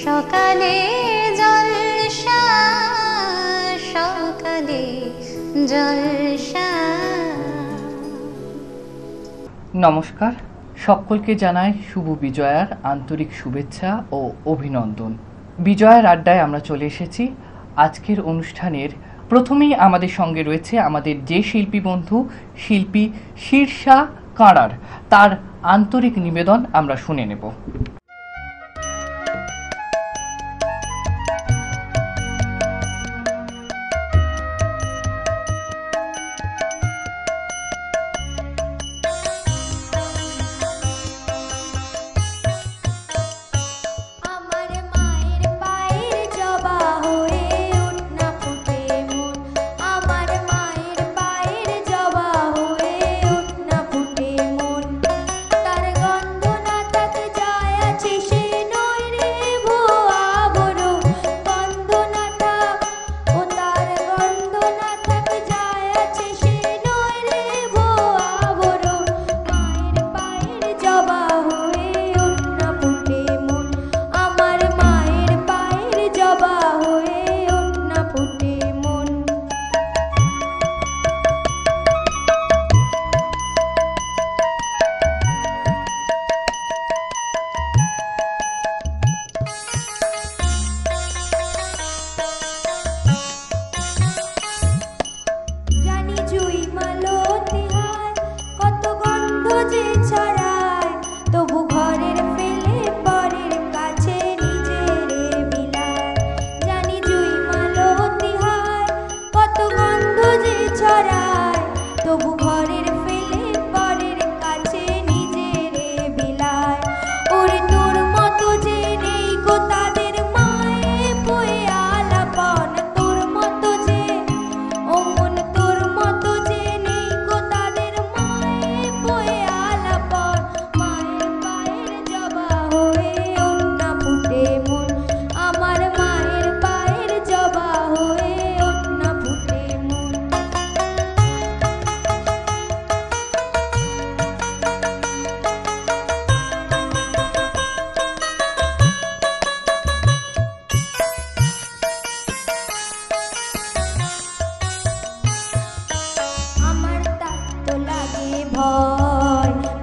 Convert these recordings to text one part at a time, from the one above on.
সকালে জলসা সকালে জলসা। নমস্কার, সকলকে জানাই শুভ বিজয়ার আন্তরিক শুভেচ্ছা ও অভিনন্দন। বিজয়ার আড্ডায় আমরা চলে এসেছি। আজকের অনুষ্ঠানের প্রথমেই আমাদের সঙ্গে রয়েছে আমাদের যে শিল্পী বন্ধু, শিল্পী শীর্ষা কাঁড়ার। তার আন্তরিক নিবেদন আমরা শুনে নেব।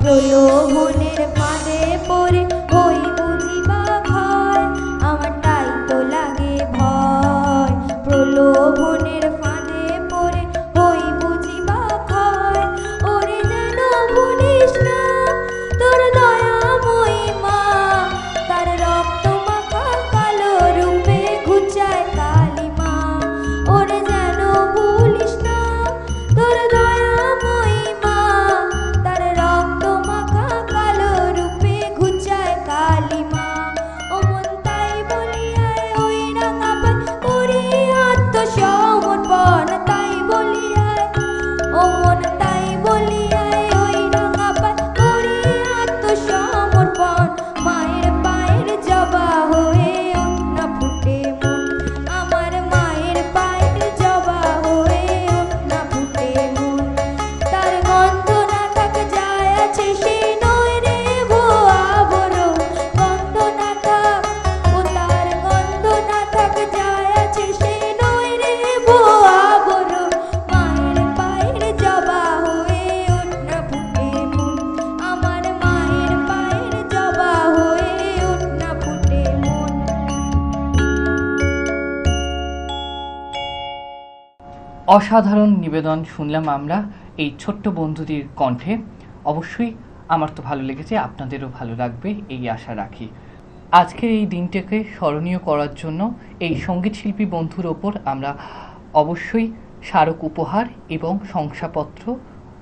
প্রলোভনের ফাঁদে পড়ে হই বুঝিবা ভয়, আমার তাই তো লাগে ভয়। প্রলোভনের ফাঁদে পড়ে হই বুঝিবা ভয়, ওরে যেন ভুলিস না তোর দয়াময়ী মা, তার রক্ত মাখা কালো রূপে ঘুচায় কালী মা। ওরে যেন ভুলিস না তোর দয়াময়ী মা, তার রক্ত মাখা কালো রূপে ঘুচায় কালী মা। ও মন তাই বলিয়ায় ওই রাঙা পান করি আত্মসমর্পণ, তাই বলিয়ায় ও মন তাই বলিয়ায় ওই রাঙা পান করি আত্মসমর্পণ। মায়ের পায়ের জবা হয়ে ওঠ না ফুটে মন, আমার মায়ের পায়ের জবা হয়ে ওঠ না ফুটে মন। তার গন্ধ না থাক যায় আছে সে নয় রে ভো আবরণ, গন্ধ না থাক ও তার গন্ধ না থাক যায় আছে সে নয় রে ভো আবরণ। মায়ের পায়ের জবা হয়ে ওঠ না ফুটে মন, আমার মায়ের পায়ের জবা হয়ে ওঠ না ফুটে মন। অসাধারণ নিবেদন শুনলাম আমরা এই ছোট্ট বন্ধুদের কণ্ঠে। অবশ্যই আমার তো ভালো লেগেছে, আপনাদেরও ভালো লাগবে এই আশা রাখি। আজকের এই দিনটাকে স্মরণীয় করার জন্য এই সঙ্গীত শিল্পী বন্ধুর ওপর আমরা অবশ্যই স্মারক উপহার এবং শংসাপত্র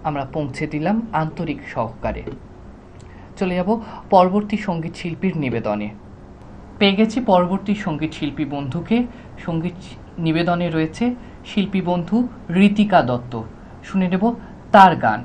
আমরা পৌঁছে দিলাম আন্তরিক সহকারে। চলে যাব পরবর্তী সঙ্গীত শিল্পীর নিবেদনে। পেয়ে গেছি পরবর্তী সঙ্গীত শিল্পী বন্ধুকে। সঙ্গীত নিবেদনে রয়েছে শিল্পী বন্ধু ঋতিকা দত্ত। শুনে নেব তার গান।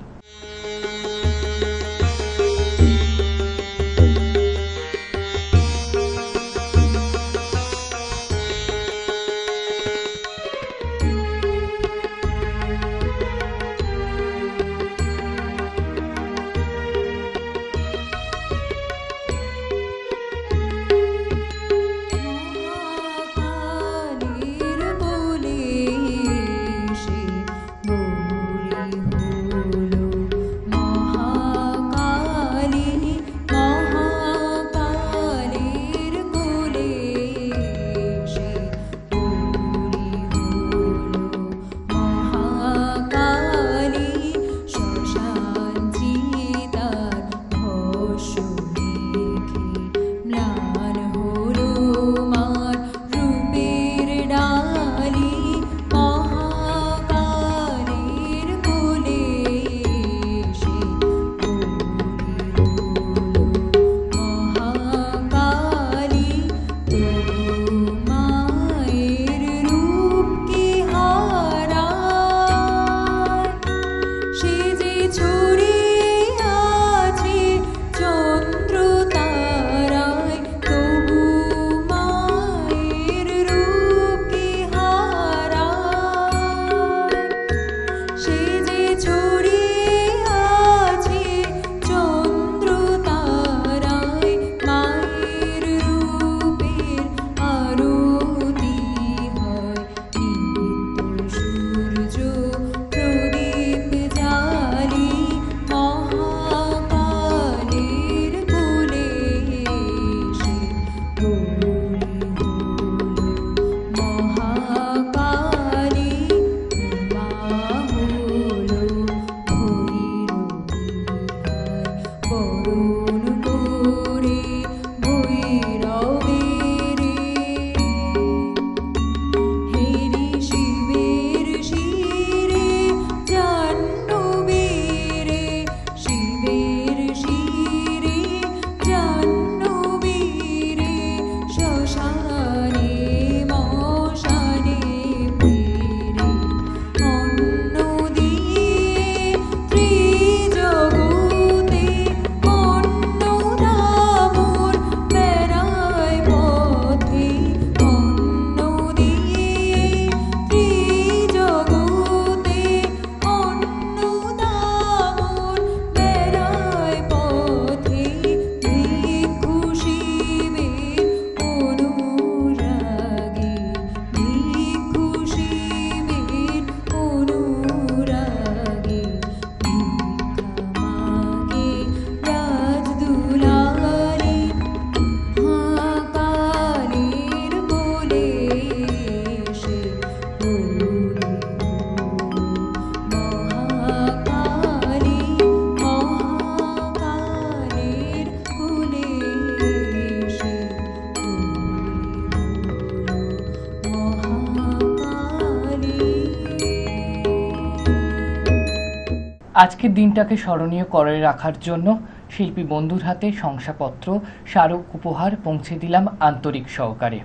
আজকের দিনটাকে স্মরণীয় করে রাখার জন্য শিল্পী বন্ধুর হাতে শংসাপত্র, স্মারক উপহার পৌঁছে দিলাম আন্তরিক সহকারে।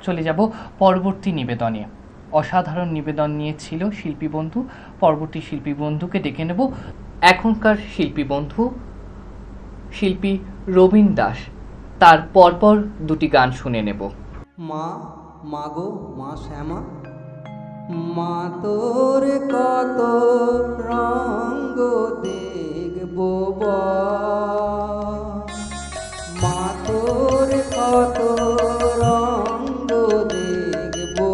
চলে যাব পরবর্তী নিবেদনে। অসাধারণ নিবেদন নিয়েছিল শিল্পী বন্ধু। পরবর্তী শিল্পী বন্ধুকে ডেকে নেব। এখনকার শিল্পী বন্ধু শিল্পী রবীন দাস, তার পরপর দুটি গান শুনে নেব। মা মাগো মা শ্যামা, মা তোর কত রঙ্গ দেখবো মা তোর কত রঙ্গ দেখবো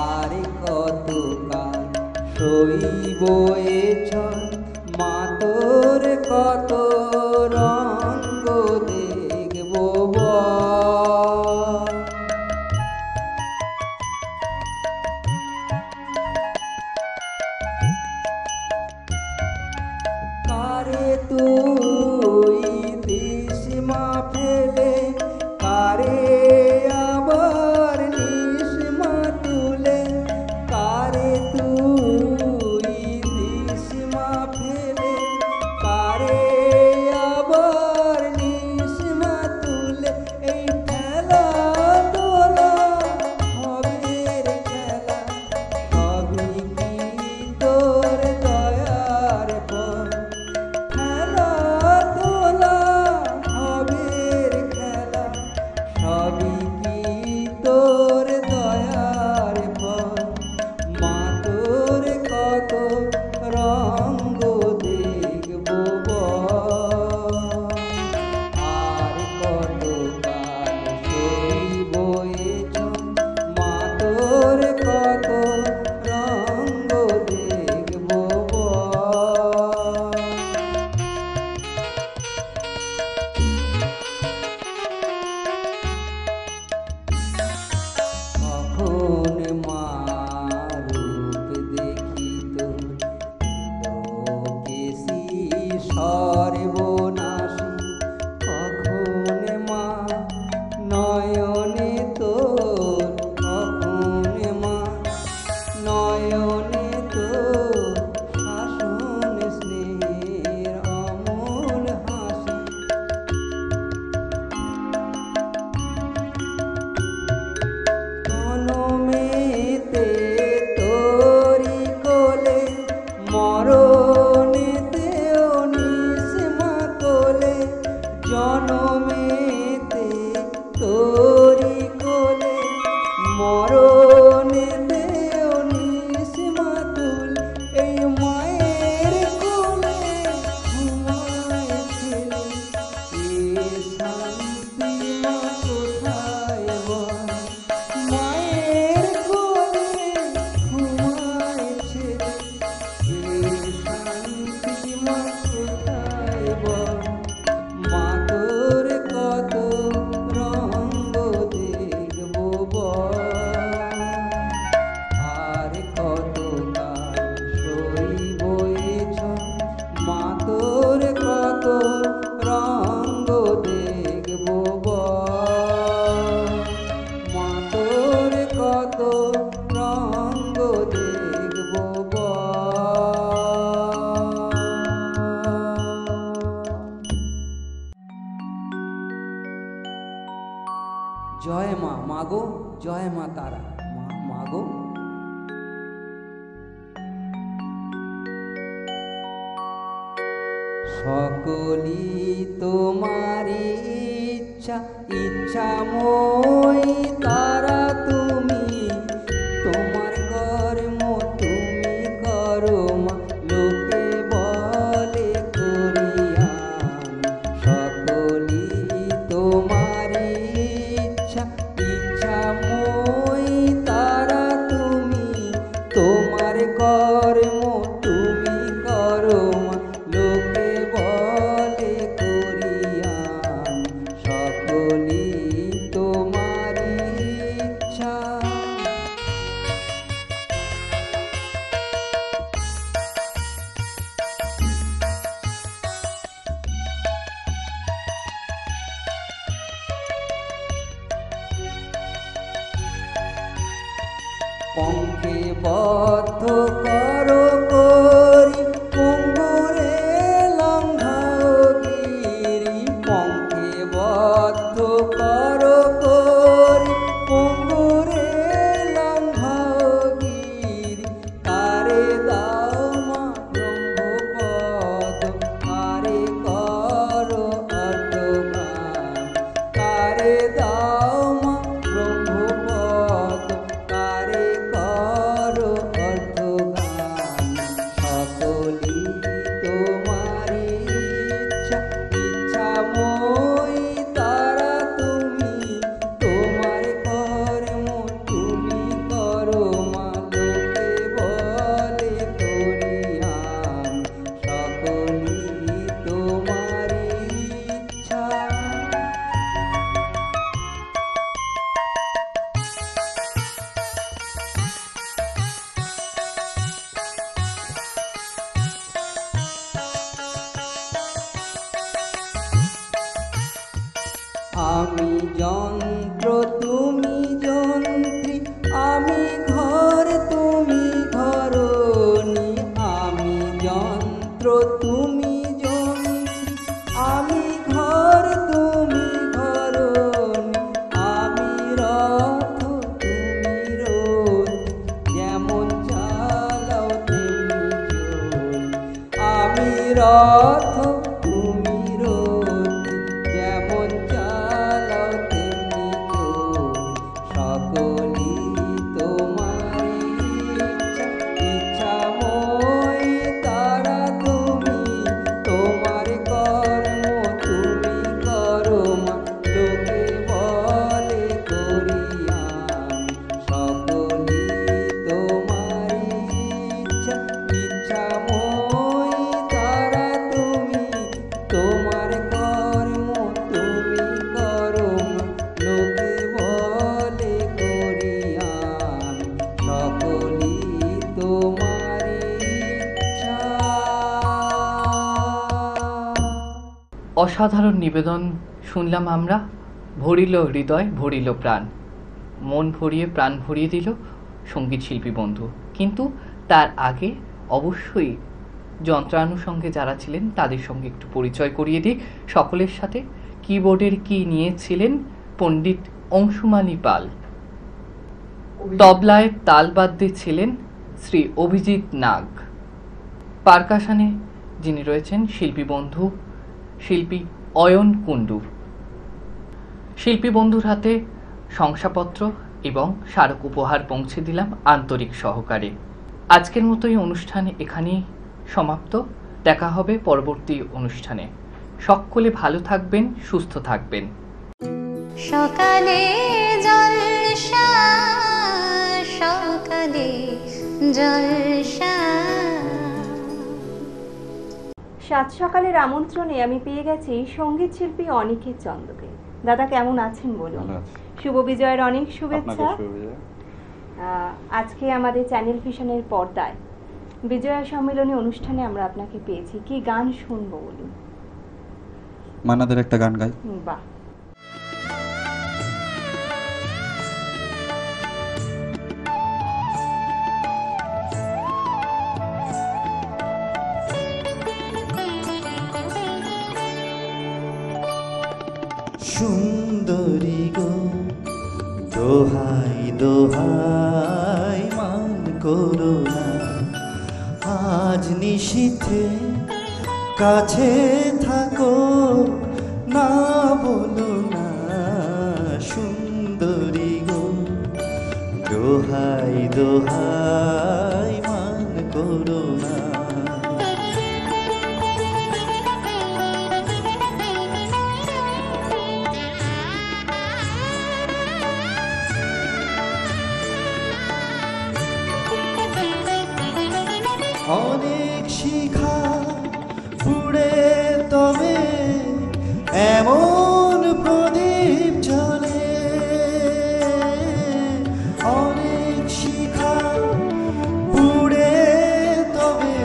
আর কত কাল সইব এ ছল, মা তোর কত রঙ্গ দেখবো কারে তুই দিস মা ফেলে, কারে আবার নিস মা তুলে, কারে তুই দিস মা ফেলে, কারে আবার নিস মা তুলে। এই খেলা তোলা হবে রে খেলা, সবই কি তোর দয়ার পর। খেলা তোলা হবে রে খেলা, সবই কি তোর দয়ার পর। মা তোর কত রঙ্গ দেখবো আর কত কাল সইব এ ছল, মা তোর কত রঙ্গ দেখবো কখন মা রূপ দেখি তোর লোকেশি সর্বনাশী, কখন মা নয়নে তোর, কখন মা নয়নে তোর শাসন স্নেহের অমল হাসি। জনমেতে তোরি কোলে, মরণেতেও নিস মা কোলে। জনমেতে তোরি কোলে, মরণেতেও নিস মা তুলে। এই মায়ের কোলে ঘুমায় ছেলে, এ শান্তি মা কোথায় বল। মায়ের কোলে ঘুমায় ছেলে, এ শান্তি মা কোথায় বল। মা তোর কত রঙ্গ দেখবো আর কত কাল সইব এ ছল, মা তোর কত রঙ্গ দেখবো মা তোর কত রঙ্গ দেখবো জয় মা মাগো, জয় মা তারা, মা মাগো। সকলি তোমারি ইচ্ছা, ইচ্ছাময়ী তারা তুমি, তোমার কর্ম তুমি করো মা, লোকে বলে করিয়া। সকলি তোমারি ইচ্ছা, ইচ্ছাময়ী তারা তুমি, তোমার কর্ম তুমি করো মা, লোকে বলে করিয়া। সকলি তোমারি পঙ্কে বদ্ধ করো করি পঙ্গুরে লঙ্ঘাও গিরি পঙ্কে বদ্ধ করো করি পঙ্গুরে লঙ্ঘাও গিরি কারে দাও মা ব্রহ্মপদ কারে করো অর্ধগান কারে দাও মা ব্রহ্মপদ কারে করো অর্ধগান সকলি তোমারি ইচ্ছা ইচ্ছাময়ী তারা তুমি তোমার কর্ম তুমি করো মা লোকে বলে করি আমি সকলি তোমারি ইচ্ছা। আমি যন্ত্র তুমি যন্ত্রী আমি ঘর তুমি ঘরণী আমি যন্ত্র তুমি যন্ত্রী আমি ঘর তুমি ঘরণী আমি রথ তুমি রথী যেমন চালাও তেমনি চলি আমি রথ তুমি রথী যেমন চালাও তেমনি চলি সকলি তোমারি ইচ্ছা ইচ্ছাময়ী তারা তুমি তোমার কর্ম তুমি করো মা লোকে বলে করি আমি সকলি তোমারি ইচ্ছা ইচ্ছাময়ী তারা তুমি তোমার কর্ম তুমি করো মা লোকে বলে করি আমি সকলি তোমারি ইচ্ছা। অসাধারণ নিবেদন শুনলাম আমরা, ভরিল হৃদয় ভরিল প্রাণ, মন ভরিয়ে প্রাণ ভরিয়ে দিল সঙ্গীত শিল্পী বন্ধু। কিন্তু তার আগে অবশ্যই যন্ত্রানুষঙ্গে যারা ছিলেন তাদের সঙ্গে একটু পরিচয় করিয়ে দিই সকলের সাথে। কিবোর্ডের কি নিয়েছিলেন পণ্ডিত অংশুমালী পাল, তবলায় তাল বাদ্যে ছিলেন শ্রী অভিজিৎ নাগ, পারকাশনে যিনি রয়েছেন শিল্পী বন্ধু শিল্পী অয়ন কুণ্ডু। শিল্পী বন্ধুর হাতে শংসাপত্র এবং স্মারক উপহার পৌঁছে দিলাম আন্তরিক সহকারে। আজকের মতো এই অনুষ্ঠান এখানেই সমাপ্ত। দেখা হবে পরবর্তী অনুষ্ঠানে। সকলে ভালো থাকবেন, সুস্থ থাকবেন। সকালে জলসা সকালে জলসা। সাত সকালের আমন্ত্রণে আমি পেয়ে গেছি সঙ্গীত শিল্পী অনিকেত চন্দকে। দাদা কেমন আছেন বলুন? শুভ বিজয়ের অনেক শুভেচ্ছা। আজকে আমাদের চ্যানেল ভিশনের পর্দায় বিজয়া সম্মেলনী অনুষ্ঠানে আমরা আপনাকে পেয়েছি। কি গান শুনবো বলুন? মান্নাদের একটা গান গাই। বাহ। সুন্দরী গো দোহাই দোহাই মান করো না, আজ নিশীথে কাছে থাকো না বলো না। সুন্দরী গো দোহাই দোহাই মান করো না। অনেক শিখা পুড়ে তবে এমন প্রদীপ জ্বলে, অনেক শিখা পুড়ে তবে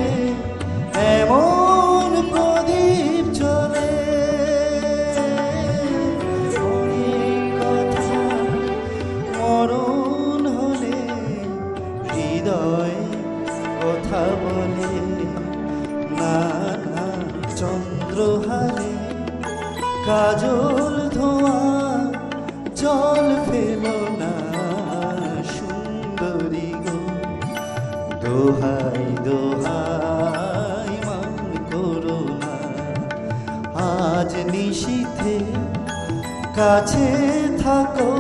এমন প্রদীপ জ্বলে। অনেক কথা মরণ হলে জল ধোয়া জল ফেলো না সুন্দরী গো, দোহাই দোহাই মান করো না। আজ নিশীথে কাছে থাকো,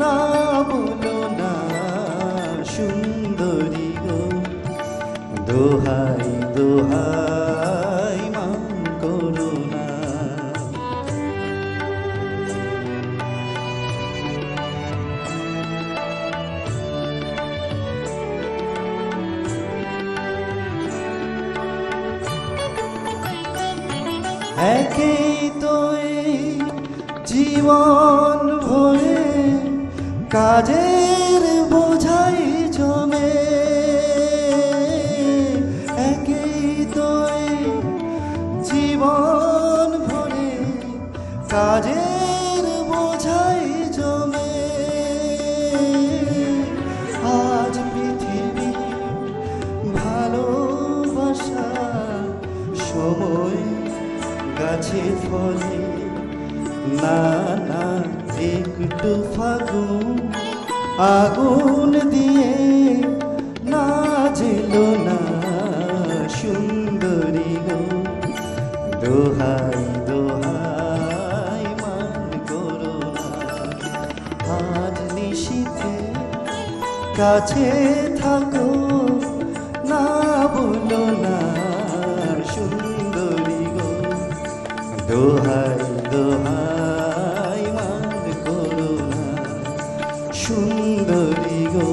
না বলো না সুন্দরী গো, দোহাই দোহাই মান করো না। একেই তো এই জীবন ভরে কাজের বোঝাই জমে, একেই তো এই জীবন ভরে কাজের বোঝাই জমে। আজ পৃথিবী ভালোবাসা সময় গাছে ফলে না না, একটু ফাগুন আগুন দিয়ে না জেলো না সুন্দরী গো, দোহাই দোহাই মান করো না। আজ নিশীথে কাছে থাকো, না বলো না সুন্দরী গো, দোহাই দোহাই মান করো না সুন্দরী গো,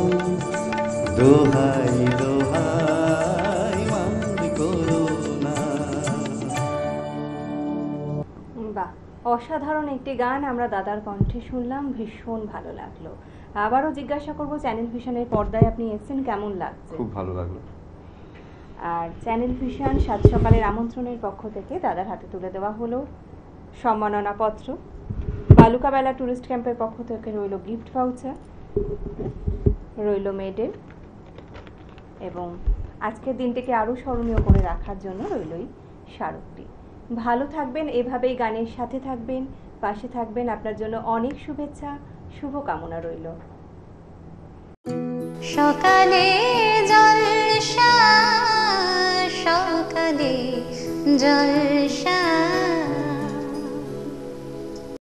দোহাই দোহাই মান করো না। বাহ, অসাধারণ একটি গান আমরা দাদার কণ্ঠে শুনলাম, ভীষণ ভালো লাগলো। আবারও জিজ্ঞাসা করব, চ্যানেল ভিশনের পর্দায় আপনি এসেছেন, কেমন লাগছে? খুব ভালো লাগলো। আর চ্যানেল ভিশন সাত সকালের আমন্ত্রণের পক্ষ থেকে দাদার হাতে তুলে দেওয়া হলো সম্মাননাপত্র। বালুকাবেলা ট্যুরিস্ট ক্যাম্পের পক্ষ থেকে রইল গিফট ভাউচার, রইল মেডেল, এবং আজকের দিনটিকে আরও স্মরণীয় করে রাখার জন্য রইল এই স্মারকটি। ভালো থাকবেন, এভাবেই গানের সাথে থাকবেন, পাশে থাকবেন। আপনার জন্য অনেক শুভেচ্ছা, শুভকামনা রইল। সকালে জলসা, সকালে জলসা।